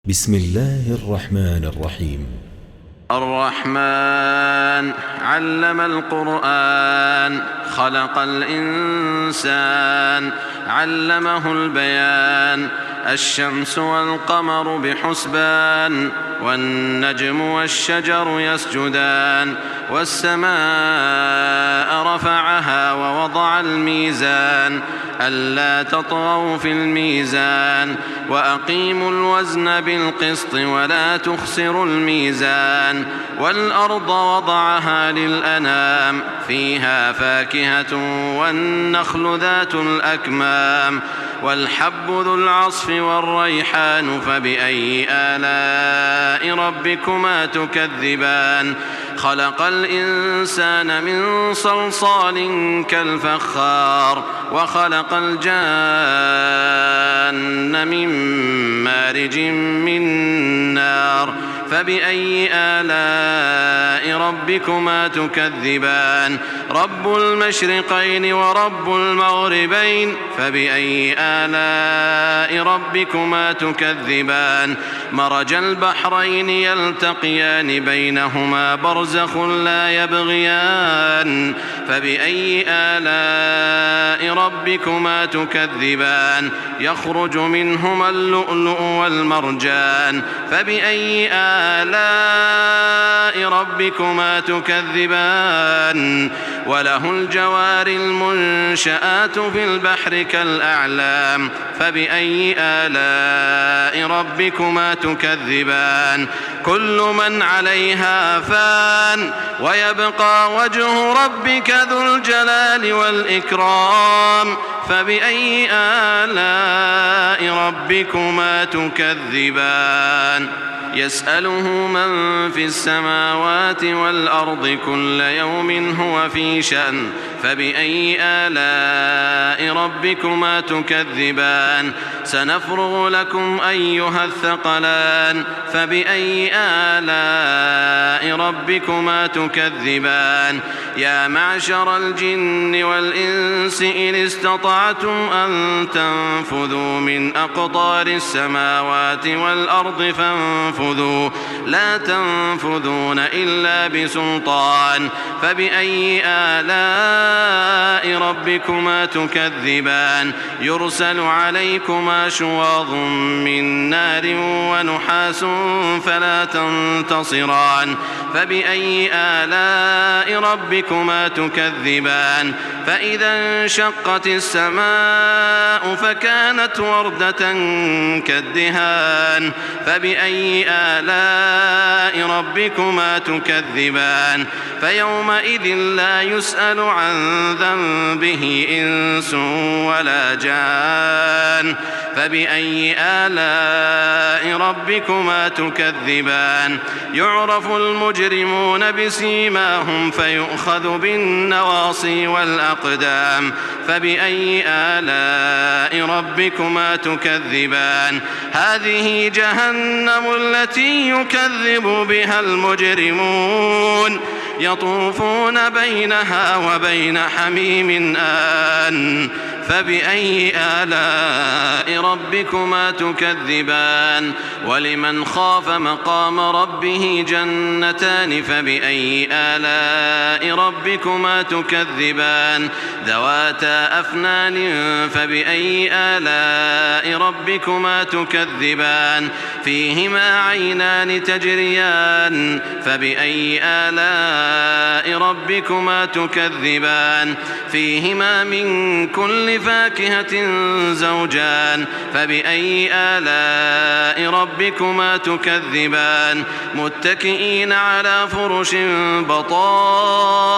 بسم الله الرحمن الرحيم. الرحمن علم القرآن خلق الإنسان علمه البيان. الشمس والقمر بحسبان والنجم والشجر يسجدان والسماء رفعها ووضع الميزان ألا تطغوا في الميزان وأقيموا الوزن بالقسط ولا تخسروا الميزان. والأرض وضعها للأنام فيها فاكهة والنخل ذات الأكمام والحب ذو العصف والريحان فبأي آلاء ربكما تكذبان. خلق الإنسان من صلصال كالفخار وخلق الجان من مارج من نار فبأي آلاء ربكما تكذبان. رب المشرقين ورب المغربين فبأي آلاء ربكما تكذبان. مرج البحرين يلتقيان بينهما برزخ لا يبغيان فبأي آلاء ربكما تكذبان. يخرج منهما اللؤلؤ والمرجان فبأي آلاء ربكما تكذبان. وله الجوار المنشآت في البحر كالأعلام فبأي آلاء ربكما تكذبان. كل من عليها فان ويبقى وجه ربك ذو الجلال والإكرام فبأي آلاء ربكما تكذبان. يسأله من في السماوات والأرض كل يوم هو في شأن فبأي آلاء ربكما تكذبان. سنفرغ لكم أيها الثقلان فبأي آلاء ربكما تكذبان. يا معشر الجن والإنس إن استطعتم أن تنفذوا من أقطار السماوات والأرض فانفذوا لا تنفذون إلا بسلطان فبأي آلاء ربكما تكذبان. يرسل عليكما شواظ من نار ونحاس فلا تنتصران فبأي آلاء ربكما تكذبان. فإذا انشقت السماء فكانت وردة كالدهان فبأي آلاء ربكما تكذبان. فيومئذ لا يسأل عن ذنبه إنس ولا جان فبأي آلاء ربكما تكذبان. يعرف المجرمون بسيماهم فيؤخذ بالنواصي والأقدام فبأي آلاء ربكما تكذبان. هذه جهنم التي يكذب بها المجرمون يطوفون بينها وبين حميم آن فبأي آلاء ربكما تكذبان. ولمن خاف مقام ربه جنتان فبأي آلاء ربكما تكذبان. ذواتا أفنان فبأي آلاء ربكما تكذبان. فيهما عينان تجريان فبأي آلاء ربكما تكذبان. فيهما من كل فاكهة زوجان فبأي آلاء ربكما تكذبان. متكئين على فرش بطائنها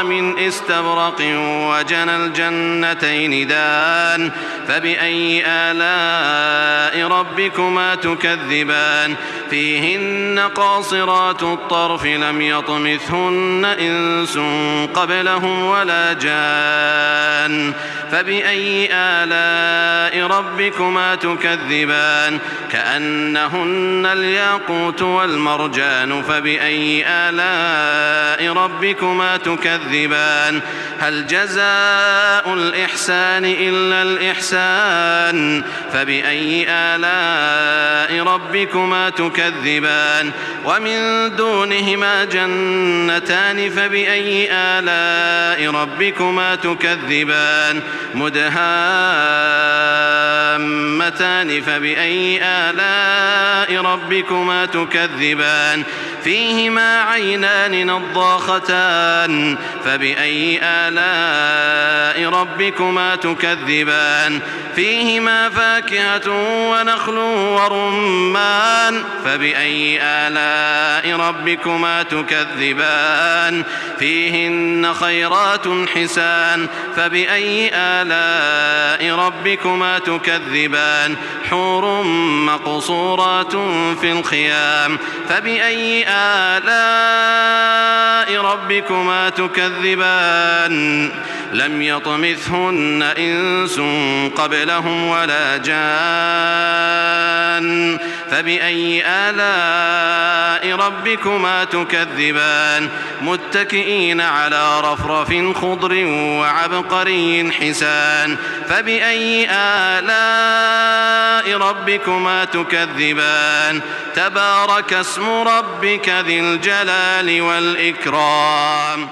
من استبرق وجنى الجنتين دان فبأي آلاء ربكما تكذبان. فيهن قاصرات الطرف لم يطمثهن إنس قبلهم ولا جان فبأي آلاء ربكما تكذبان. كأنهن الياقوت والمرجان فبأي آلاء ربكما تكذبان هل جزاء الإحسان إلا الإحسان فبأي آلاء ربكما تكذبان ومن دونهما جنتان فبأي آلاء ربكما تكذبان مدهامتان فبأي آلاء ربكما تكذبان فيهما عينان نضاختان فبأي آلاء ربكما تكذبان فيهما فاكهة ونخل ورمان فبأي آلاء ربكما تكذبان فيهن خيرات حسان فبأي آلاء ربكما تكذبان حور مقصورات في الخيام فبأي آلاء ربكما تكذبان لم يطمثهن إنس قبلهم ولا جان فبأي آلاء ربكما تكذبان متكئين على رفرف خضر وعبقري حسان فبأي آلاء ربكما تكذبان تبارك اسم ربك ذي الجلال والإكرام